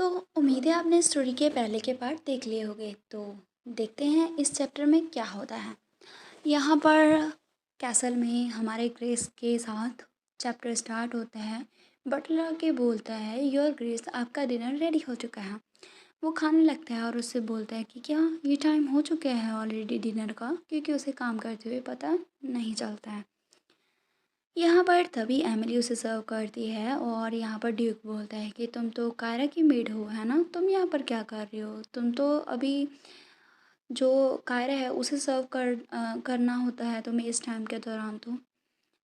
तो उम्मीद है आपने स्टोरी के पहले के पार्ट देख लिए होंगे। तो देखते हैं इस चैप्टर में क्या होता है। यहाँ पर कैसल में हमारे ग्रेस के साथ चैप्टर स्टार्ट होता है। बटलर आके बोलता है, योर ग्रेस, आपका डिनर रेडी हो चुका है। वो खाने लगता है और उससे बोलता है कि क्या ये टाइम हो चुका है ऑलरेडी डिनर का, क्योंकि उसे काम करते हुए पता नहीं चलता है। यहाँ पर तभी एमिली उसे सर्व करती है और यहाँ पर ड्यूक बोलता है कि तुम तो कायरा की मेड हो, है ना? तुम यहाँ पर क्या कर रही हो? तुम तो अभी जो कायरा है उसे करना होता है तुम्हें इस टाइम के दौरान।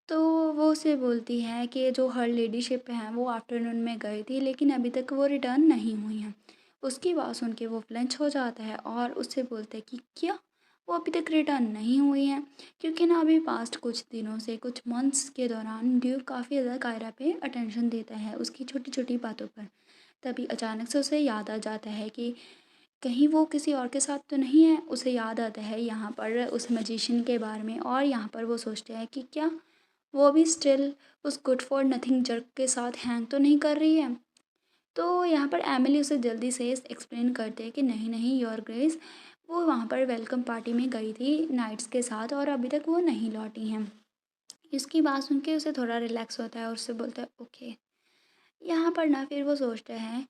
तो वो उसे बोलती है कि जो हर लेडीशिप है वो आफ्टरनून में गई थी, लेकिन अभी तक वो रिटर्न नहीं हुई हैं। उसकी बात सुन के वो फ्लंच हो जाता है और उससे बोलता है कि क्या वो अभी तक रिटर्न नहीं हुई हैं? क्योंकि ना अभी पास्ट कुछ दिनों से, कुछ मंथ्स के दौरान ड्यूक काफ़ी ज़्यादा कायरा पे अटेंशन देता है, उसकी छोटी छोटी बातों पर। तभी अचानक से उसे याद आ जाता है कि कहीं वो किसी और के साथ तो नहीं है। उसे याद आता है यहाँ पर उस मैजिशियन के बारे में, और यहाँ पर वो सोचते हैं कि क्या वो भी स्टिल उस गुड फॉर नथिंग जर्क के साथ हैंग तो नहीं कर रही है। तो यहाँ पर एमिली उसे जल्दी से एक्सप्लेन करते हैं कि नहीं नहीं योर ग्रेस, वो वहाँ पर वेलकम पार्टी में गई थी नाइट्स के साथ और अभी तक वो नहीं लौटी हैं। इसकी बात सुन के उसे थोड़ा रिलैक्स होता है और उससे बोलता है ओके। यहाँ पर ना फिर वो सोचता है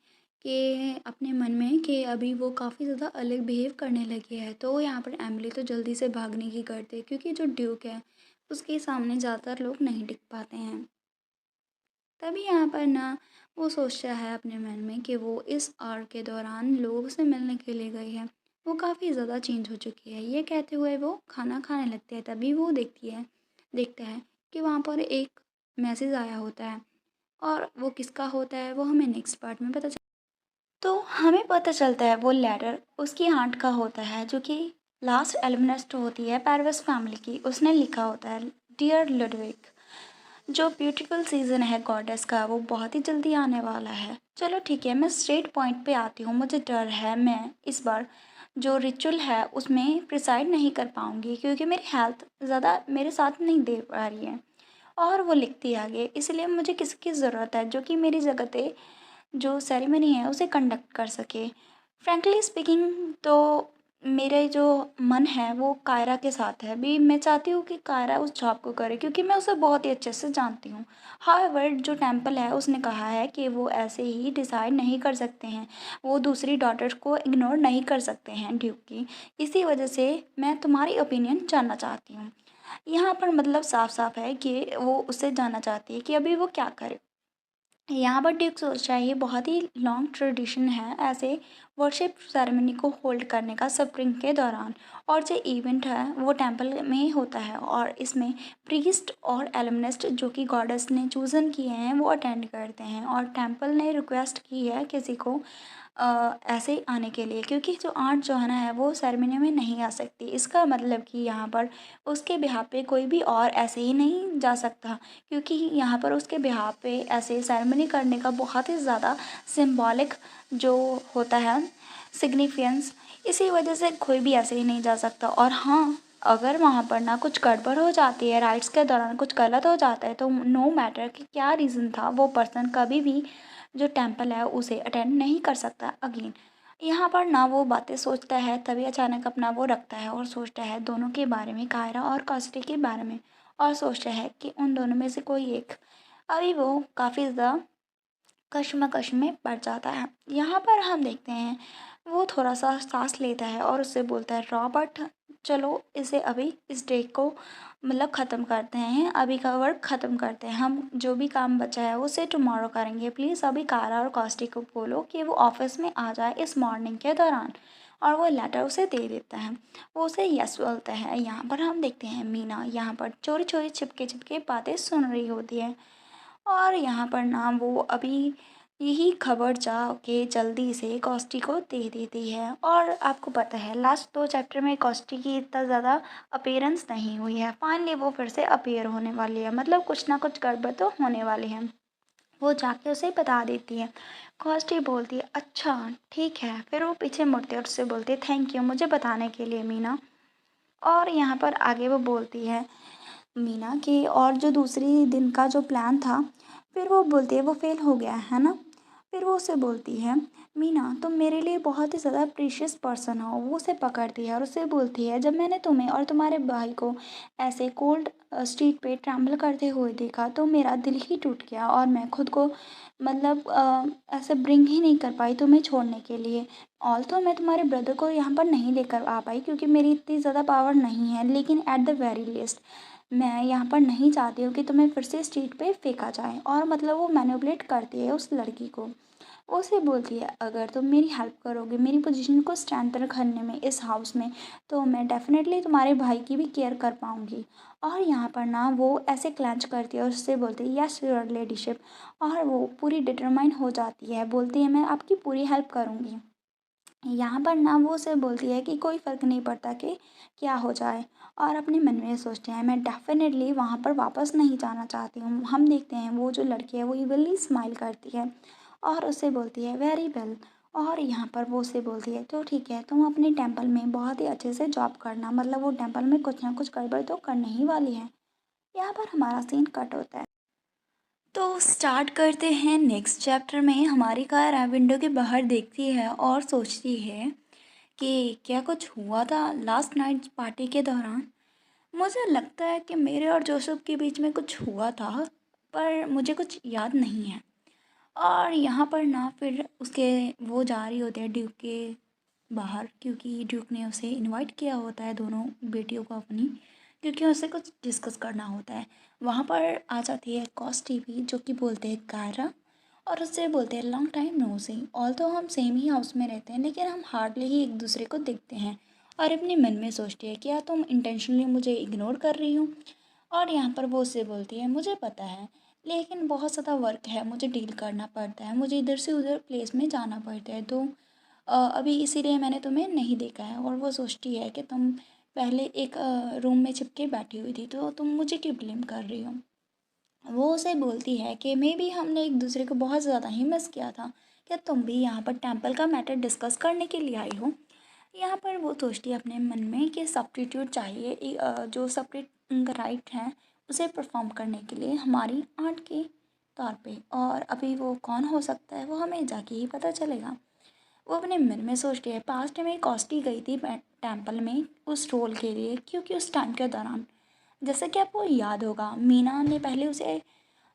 कि अपने मन में कि अभी वो काफ़ी ज़्यादा अलग बिहेव करने लगी है। तो यहाँ पर एमिली तो जल्दी से भागने की करती है, क्योंकि जो ड्यूक है उसके सामने ज़्यादातर लोग नहीं टिक पाते हैं। तभी यहाँ पर ना वो सोचता है अपने मन में कि वो इस आर के दौरान लोगों से मिलने के लिए गई है। वो काफ़ी ज़्यादा चेंज हो चुकी है। ये कहते हुए वो खाना खाने लगते हैं। तभी वो देखता है कि वहाँ पर एक मैसेज आया होता है, और वो किसका होता है वो हमें नेक्स्ट पार्ट में पता चल। तो हमें पता चलता है वो लेटर उसकी आंट का होता है, जो कि लास्ट एल्मनेस्ट होती है पैरवेस फैमिली की। उसने लिखा होता है, डियर लुडविक, जो ब्यूटीफुल सीज़न है गॉडेस का वो बहुत ही जल्दी आने वाला है। चलो ठीक है, मैं स्ट्रेट पॉइंट पे आती हूँ। मुझे डर है मैं इस बार जो रिचुअल है उसमें प्रिसाइड नहीं कर पाऊँगी, क्योंकि मेरी हेल्थ ज़्यादा मेरे साथ नहीं दे पा रही है। और वो लिखती है आगे, इसलिए मुझे किसकी ज़रूरत है जो कि मेरी जगह जो सेरेमनी है उसे कंडक्ट कर सके। फ्रैंकली स्पीकिंग तो मेरे जो मन है वो कायरा के साथ है। अभी मैं चाहती हूँ कि कायरा उस जॉब को करे, क्योंकि मैं उसे बहुत ही अच्छे से जानती हूँ। हाउएवर जो टेम्पल है उसने कहा है कि वो ऐसे ही डिसाइड नहीं कर सकते हैं, वो दूसरी डॉटर्स को इग्नोर नहीं कर सकते हैं ड्यूक की। इसी वजह से मैं तुम्हारी ओपिनियन जानना चाहती हूँ। यहाँ पर मतलब साफ साफ है कि वो उससे जानना चाहती है कि अभी वो क्या करे। यहाँ पर ड्यूक सोच रहा है ये बहुत ही लॉन्ग ट्रेडिशन है ऐसे वर्शिप सेरेमनी को होल्ड करने का स्प्रिंग के दौरान। और जो इवेंट है वो टेंपल में होता है, और इसमें प्रीस्ट और एलमनिस्ट जो कि गॉडेस ने चूज़न किए हैं वो अटेंड करते हैं। और टेंपल ने रिक्वेस्ट की है किसी को ऐसे ही आने के लिए, क्योंकि जो आंट जोहना है वो सेरेमनी में नहीं आ सकती। इसका मतलब कि यहाँ पर उसके बिहाफ पे कोई भी और ऐसे ही नहीं जा सकता, क्योंकि यहाँ पर उसके बिहाफ पे ऐसे सेरेमनी करने का बहुत ही ज़्यादा सिंबॉलिक जो होता है सिग्निफिकेंस, इसी वजह से कोई भी ऐसे ही नहीं जा सकता। और हाँ, अगर वहाँ पर ना कुछ गड़बड़ हो जाती है, राइट्स के दौरान कुछ गलत हो जाता है, तो नो मैटर कि क्या रीज़न था, वो पर्सन कभी भी जो टेंपल है उसे अटेंड नहीं कर सकता अगेन। यहाँ पर ना वो बातें सोचता है, तभी अचानक अपना वो रखता है और सोचता है दोनों के बारे में, कायरा और कॉस्टी के बारे में। और सोचता है कि उन दोनों में से कोई एक। अभी वो काफ़ी ज़्यादा कश्मकश में पड़ जाता है। यहाँ पर हम देखते हैं वो थोड़ा सा सांस लेता है और उससे बोलता है, रॉबर्ट चलो इसे अभी इस डे को मतलब ख़त्म करते हैं, अभी का वर्क ख़त्म करते हैं। हम जो भी काम बचा है उसे टुमारो करेंगे। प्लीज़ अभी कारा और कॉस्टी को बोलो कि वो ऑफिस में आ जाए इस मॉर्निंग के दौरान। और वो लेटर उसे दे देता है। वो उसे यस बोलता है। यहाँ पर हम देखते हैं मीना यहाँ पर चोरी चोरी छिपके छिपके बातें सुन रही होती है। और यहाँ पर ना वो अभी यही खबर जा के जल्दी से कॉस्टी को दे देती है। और आपको पता है लास्ट 2 चैप्टर में कॉस्टी की इतना ज़्यादा अपीयरेंस नहीं हुई है। फाइनली वो फिर से अपीयर होने वाली है, मतलब कुछ ना कुछ गड़बड़ तो होने वाली है। वो जाके उसे बता देती है। कॉस्टी बोलती है अच्छा ठीक है। फिर वो पीछे मुड़ती है और उससे बोलती है थैंक यू मुझे बताने के लिए मीना। और यहाँ पर आगे वो बोलती है मीना कि और जो दूसरी दिन का जो प्लान था, फिर वो बोलती है वो फेल हो गया है ना। फिर वो उसे बोलती है, मीना तुम मेरे लिए बहुत ही ज़्यादा प्रीशियस पर्सन हो। वो उसे पकड़ती है और उसे बोलती है, जब मैंने तुम्हें और तुम्हारे भाई को ऐसे कोल्ड स्ट्रीट पे ट्रैवल करते हुए देखा तो मेरा दिल ही टूट गया और मैं खुद को मतलब ऐसे ब्रिंग ही नहीं कर पाई तुम्हें छोड़ने के लिए। ऑल्थो मैं तुम्हारे ब्रदर को यहाँ पर नहीं लेकर आ पाई क्योंकि मेरी इतनी ज़्यादा पावर नहीं है, लेकिन एट द वेरी लीस्ट मैं यहाँ पर नहीं चाहती हूँ कि तुम्हें फिर से स्ट्रीट पे फेंका जाए। और मतलब वो मैनिपुलेट करती है उस लड़की को। वो उसे बोलती है, अगर तुम मेरी हेल्प करोगे मेरी पोजीशन को स्ट्रेंथन करने में इस हाउस में, तो मैं डेफिनेटली तुम्हारे भाई की भी केयर कर पाऊँगी। और यहाँ पर ना वो ऐसे क्लेंच करती है और उससे बोलती है, यस योर लेडीशिप। और वो पूरी डिटरमाइन हो जाती है, बोलती है मैं आपकी पूरी हेल्प करूँगी। यहाँ पर ना वो उसे बोलती है कि कोई फ़र्क नहीं पड़ता कि क्या हो जाए। और अपने मन में सोचते हैं, मैं डेफ़िनेटली वहाँ पर वापस नहीं जाना चाहती हूँ। हम देखते हैं वो जो लड़की है वो इविली स्माइल करती है और उससे बोलती है वेरी वेल। और यहाँ पर वो उसे बोलती है, तो ठीक है तुम अपने टेम्पल में बहुत ही अच्छे से जॉब करना, मतलब वो टेम्पल में कुछ ना कुछ गड़बड़ तो करने ही वाली है। यहाँ पर हमारा सीन कट होता है। तो स्टार्ट करते हैं नेक्स्ट चैप्टर में। हमारी कार विंडो के बाहर देखती है और सोचती है कि क्या कुछ हुआ था लास्ट नाइट पार्टी के दौरान। मुझे लगता है कि मेरे और जोसेफ के बीच में कुछ हुआ था, पर मुझे कुछ याद नहीं है। और यहाँ पर ना फिर उसके वो जा रही होती है ड्यूक के बाहर, क्योंकि ड्यूक ने उसे इनवाइट किया होता है दोनों बेटियों को अपनी, क्योंकि उसे कुछ डिस्कस करना होता है। वहाँ पर आ जाती है कॉस्टी भी, जो कि बोलते हैं कायरा, और उससे बोलते हैं लॉन्ग टाइम नो सी। ऑल तो हम सेम ही हाउस में रहते हैं लेकिन हम हार्डली ही एक दूसरे को देखते हैं। और अपने मन में सोचती है, क्या तुम इंटेंशनली मुझे इग्नोर कर रही हो। और यहाँ पर वो उससे बोलती है, मुझे पता है लेकिन बहुत ज़्यादा वर्क है, मुझे डील करना पड़ता है, मुझे इधर से उधर प्लेस में जाना पड़ता है, तो अभी इसीलिए मैंने तुम्हें नहीं देखा है। और वो सोचती है कि तुम पहले एक रूम में छिपके बैठी हुई थी, तो तुम मुझे क्यों ब्लेम कर रही हो। वो उसे बोलती है कि मे बी हमने एक दूसरे को बहुत ज़्यादा ही मिस किया था, क्या तुम भी यहाँ पर टेम्पल का मैटर डिस्कस करने के लिए आई हो। यहाँ पर वो सोचती है अपने मन में कि सब्स्टिट्यूट चाहिए, जो सब्स्टिट्यूट राइट है उसे परफॉर्म करने के लिए हमारी आर्ट के तौर पे। और अभी वो कौन हो सकता है वो हमें जाके ही पता चलेगा। वो अपने मन में सोचती है, पास्ट में कॉस्टी गई थी टेम्पल में उस रोल के लिए, क्योंकि उस टाइम के दौरान जैसे कि आपको याद होगा मीना ने पहले उसे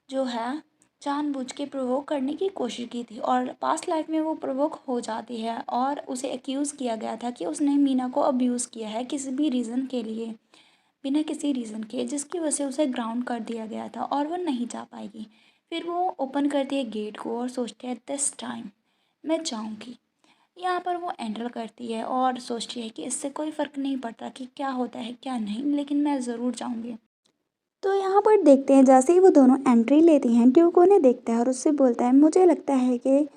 जो है जानबूझ के प्रोवोक करने की कोशिश की थी, और पास्ट लाइफ में वो प्रोवोक हो जाती है और उसे एक्यूज़ किया गया था कि उसने मीना को अब्यूज़ किया है किसी भी रीज़न के लिए, बिना किसी रीज़न के, जिसकी वजह से उसे ग्राउंड कर दिया गया था और वो नहीं जा पाएगी। फिर वो ओपन करती है गेट को और सोचती है दिस टाइम मैं जाऊँगी। यहाँ पर वो एंटर करती है और सोचती है कि इससे कोई फ़र्क नहीं पड़ता कि क्या होता है क्या नहीं, लेकिन मैं ज़रूर जाऊँगी। तो यहाँ पर देखते हैं जैसे ही वो दोनों एंट्री लेती हैं, ड्यूक उन्हें देखता है और उससे बोलता है, मुझे लगता है कि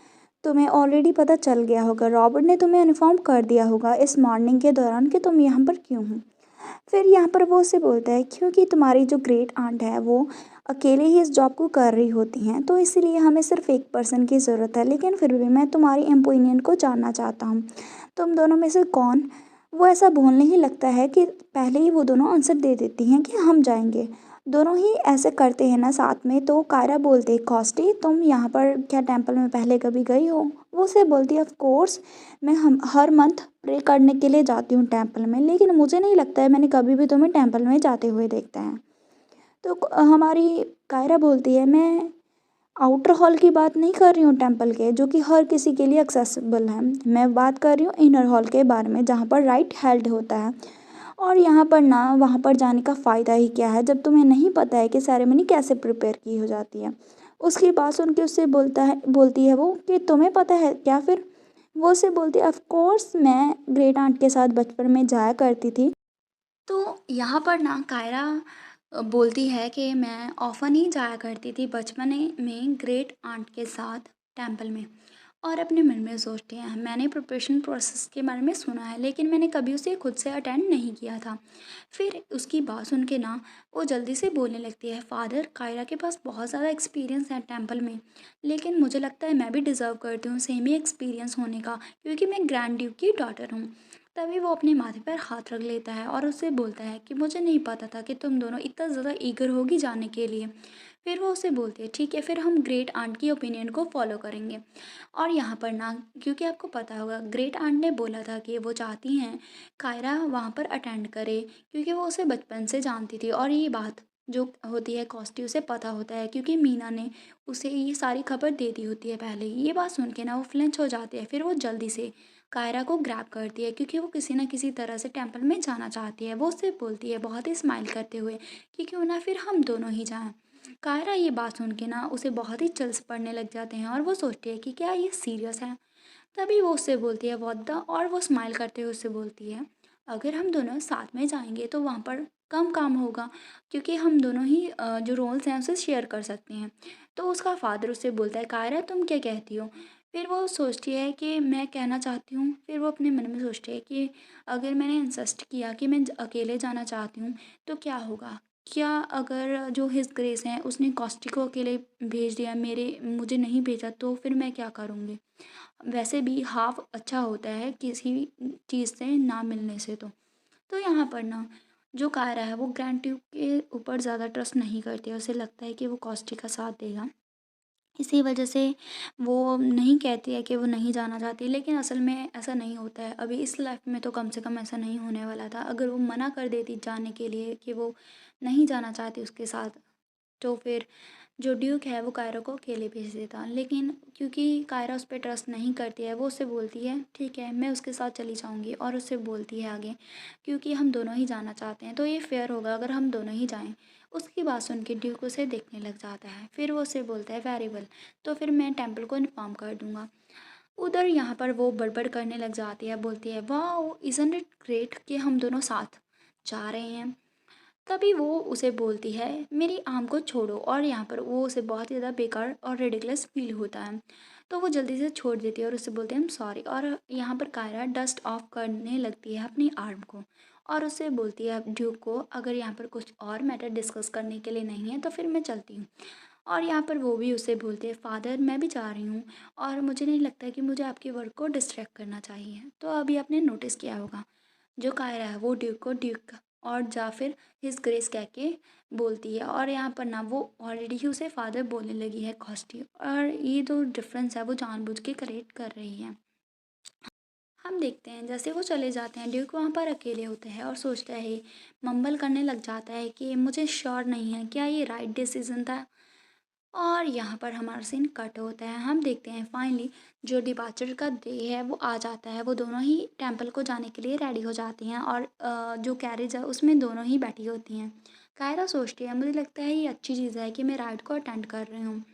तुम्हें ऑलरेडी पता चल गया होगा, रॉबर्ट ने तुम्हें इन्फॉर्म कर दिया होगा इस मॉर्निंग के दौरान कि तुम यहाँ पर क्यों हो। फिर यहाँ पर वो उससे बोलता है, क्योंकि तुम्हारी जो ग्रेट आंट है वो अकेले ही इस जॉब को कर रही होती हैं, तो इसीलिए हमें सिर्फ एक पर्सन की ज़रूरत है, लेकिन फिर भी मैं तुम्हारी ओपिनियन को जानना चाहता हूँ, तुम दोनों में से कौन। वो ऐसा बोलने ही लगता है कि पहले ही वो दोनों आंसर दे देती हैं कि हम जाएंगे। दोनों ही ऐसे करते हैं ना साथ में, तो कायरा बोलते, कॉस्टी तुम यहाँ पर क्या टेम्पल में पहले कभी गई हो। वो उसे बोलती है, ऑफ कोर्स मैं हम हर मंथ प्रे करने के लिए जाती हूँ टेम्पल में, लेकिन मुझे नहीं लगता है मैंने कभी भी तुम्हें टेम्पल में जाते हुए देखता है। तो हमारी कायरा बोलती है, मैं आउटर हॉल की बात नहीं कर रही हूँ टेम्पल के, जो कि हर किसी के लिए एक्सेसिबल है, मैं बात कर रही हूँ इनर हॉल के बारे में जहाँ पर राइट हेल्ड होता है। और यहाँ पर ना वहाँ पर जाने का फ़ायदा ही क्या है जब तुम्हें नहीं पता है कि सेरेमनी कैसे प्रिपेयर की हो जाती है। उसकी बात सुन के उससे बोलती है वो कि तुम्हें पता है क्या। फिर वो उसे बोलती है, ऑफ कोर्स मैं ग्रेट आंट के साथ बचपन में जाया करती थी। तो यहाँ पर ना कायरा बोलती है कि मैं ऑफन ही जाया करती थी बचपन में ग्रेट आंट के साथ टेम्पल में। और अपने मन में सोचते हैं, मैंने प्रिपरेशन प्रोसेस के बारे में सुना है लेकिन मैंने कभी उसे खुद से अटेंड नहीं किया था। फिर उसकी बात सुन के ना वो जल्दी से बोलने लगती है, फादर कायरा के पास बहुत ज़्यादा एक्सपीरियंस है टेम्पल में, लेकिन मुझे लगता है मैं भी डिज़र्व करती हूँ सेम ही एक्सपीरियंस होने का, क्योंकि मैं ग्रैंड ड्यूक की डॉटर हूँ। तभी वो अपने माथे पर हाथ रख लेता है और उससे बोलता है कि मुझे नहीं पता था कि तुम दोनों इतना ज़्यादा ईगर होगी जाने के लिए। फिर वो उसे बोलती है ठीक है, फिर हम ग्रेट आंट की ओपिनियन को फॉलो करेंगे। और यहाँ पर ना, क्योंकि आपको पता होगा ग्रेट आंट ने बोला था कि वो चाहती हैं कायरा वहाँ पर अटेंड करे, क्योंकि वो उसे बचपन से जानती थी और ये बात जो होती है कॉस्टी उसे पता होता है, क्योंकि मीना ने उसे ये सारी खबर दे दी होती है पहले ही। ये बात सुन के ना वो फ्लिंच हो जाती है, फिर वो जल्दी से कायरा को ग्रैब करती है, क्योंकि वो किसी ना किसी तरह से टेंपल में जाना चाहती है। वो उससे बोलती है बहुत ही स्माइल करते हुए कि क्यों ना फिर हम दोनों ही जाएं। कायरा ये बात सुन के ना उसे बहुत ही चल्स पड़ने लग जाते हैं और वो सोचती है कि क्या ये सीरियस है। तभी वो उससे बोलती है व्हाट द, और वो स्माइल करते हुए उससे बोलती है अगर हम दोनों साथ में जाएंगे तो वहाँ पर कम काम होगा, क्योंकि हम दोनों ही जो रोल्स हैं उसे शेयर कर सकते हैं। तो उसका फादर उससे बोलता है कायरा तुम क्या कहती हो। फिर वो सोचती है कि मैं कहना चाहती हूँ, फिर वो अपने मन में सोचती है कि अगर मैंने इंसिस्ट किया कि मैं अकेले जाना चाहती हूँ तो क्या होगा। क्या अगर जो हिज ग्रेस हैं उसने कॉस्टी को अकेले भेज दिया, मुझे नहीं भेजा, तो फिर मैं क्या करूँगी। वैसे भी हाफ अच्छा होता है किसी चीज़ से ना मिलने से। तो यहाँ पर ना जो कायरा है वो ग्रैंड ट्यूब के ऊपर ज़्यादा ट्रस्ट नहीं करती है। उसे लगता है कि वो कॉस्टी का साथ देगा, इसी वजह से वो नहीं कहती है कि वो नहीं जाना चाहती, लेकिन असल में ऐसा नहीं होता है। अभी इस लाइफ में तो कम से कम ऐसा नहीं होने वाला था। अगर वो मना कर देती जाने के लिए कि वो नहीं जाना चाहती उसके साथ, तो फिर जो ड्यूक है वो कायरा को अकेले भेज देता। लेकिन क्योंकि कायरा उस पर ट्रस्ट नहीं करती है, वो उससे बोलती है ठीक है मैं उसके साथ चली जाऊंगी, और उससे बोलती है आगे क्योंकि हम दोनों ही जाना चाहते हैं तो ये फेयर होगा अगर हम दोनों ही जाएं। उसकी बात सुन के ड्यूक उसे देखने लग जाता है। फिर वो उसे बोलता है वेरी वेल, तो फिर मैं टेम्पल को इन्फॉर्म कर दूंगा। उधर यहाँ पर वो बड़बड़ करने लग जाती है, बोलती है वाह इज़न्ट इट ग्रेट कि हम दोनों साथ जा रहे हैं। तभी वो उसे बोलती है मेरी आर्म को छोड़ो, और यहाँ पर वो उसे बहुत ही ज़्यादा बेकार और रेडिकुलस फील होता है। तो वो जल्दी से छोड़ देती है और उससे बोलते हैं आई एम सॉरी। और यहाँ पर कायरा डस्ट ऑफ करने लगती है अपनी आर्म को, और उससे बोलती है ड्यूक को अगर यहाँ पर कुछ और मैटर डिस्कस करने के लिए नहीं है तो फिर मैं चलती हूँ। और यहाँ पर वो भी उसे बोलते हैं फादर मैं भी जा रही हूँ, और मुझे नहीं लगता कि मुझे आपके वर्क को डिस्ट्रैक्ट करना चाहिए। तो अभी आपने नोटिस किया होगा जो कायरा है वो ड्यूक को ड्यूक और या फिर हिज ग्रेस कह के बोलती है, और यहाँ पर ना वो ऑलरेडी ही उसे फादर बोलने लगी है कॉस्टी, और ये जो डिफरेंस है वो जानबूझ के क्रिएट कर रही है। हम देखते हैं जैसे वो चले जाते हैं ड्यूक वहाँ पर अकेले होते हैं और सोचता है, मम्बल करने लग जाता है कि मुझे श्योर नहीं है क्या ये राइट डिसीजन था। और यहाँ पर हमारा सीन कट होता है। हम देखते हैं फाइनली जो डिपार्चर का डे है वो आ जाता है। वो दोनों ही टेंपल को जाने के लिए रेडी हो जाती हैं, और जो कैरेज है उसमें दोनों ही बैठी होती हैं। कायरा सोचती है मुझे लगता है ये अच्छी चीज़ है कि मैं राइड को अटेंड कर रही हूँ।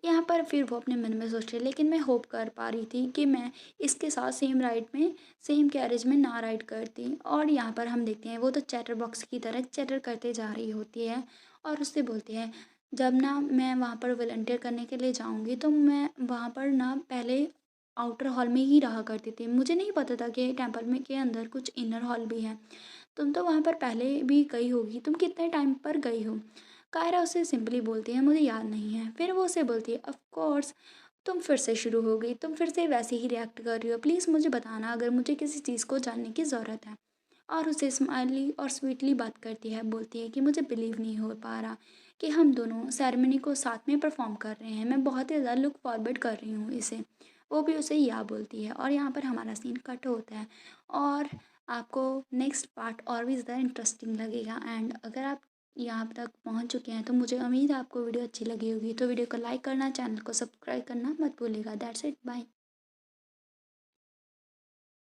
यहाँ पर फिर वो अपने मन में सोच रही लेकिन मैं होप कर पा रही थी कि मैं इसके साथ सेम राइड में सेम कैरेज में ना राइड करती। और यहाँ पर हम देखते हैं वो तो चैटर बॉक्स की तरह चैटर करते जा रही होती है, और उससे बोलती है जब ना मैं वहाँ पर वॉलंटियर करने के लिए जाऊँगी तो मैं वहाँ पर ना पहले आउटर हॉल में ही रहा करती थी। मुझे नहीं पता था कि टेंपल में के अंदर कुछ इनर हॉल भी है। तुम तो वहाँ पर पहले भी गई होगी, तुम कितने टाइम पर गई हो। कायरा उसे सिंपली बोलती है मुझे याद नहीं है। फिर वो उसे बोलती है ऑफ कोर्स तुम फिर से शुरू हो गई, तुम फिर से वैसे ही रिएक्ट कर रही हो, प्लीज़ मुझे बताना अगर मुझे किसी चीज़ को जानने की ज़रूरत है। और उसे स्माइली और स्वीटली बात करती है, बोलती है कि मुझे बिलीव नहीं हो पा रहा कि हम दोनों सेरेमनी को साथ में परफॉर्म कर रहे हैं, मैं बहुत ही ज़्यादा लुक फॉरवर्ड कर रही हूँ इसे। वो भी उसे या बोलती है, और यहाँ पर हमारा सीन कट होता है। और आपको नेक्स्ट पार्ट और भी ज़्यादा इंटरेस्टिंग लगेगा। एंड अगर आप यहाँ तक पहुँच चुके हैं तो मुझे उम्मीद है आपको वीडियो अच्छी लगी होगी। तो वीडियो को लाइक करना, चैनल को सब्सक्राइब करना मत भूलिएगा। That's it, bye.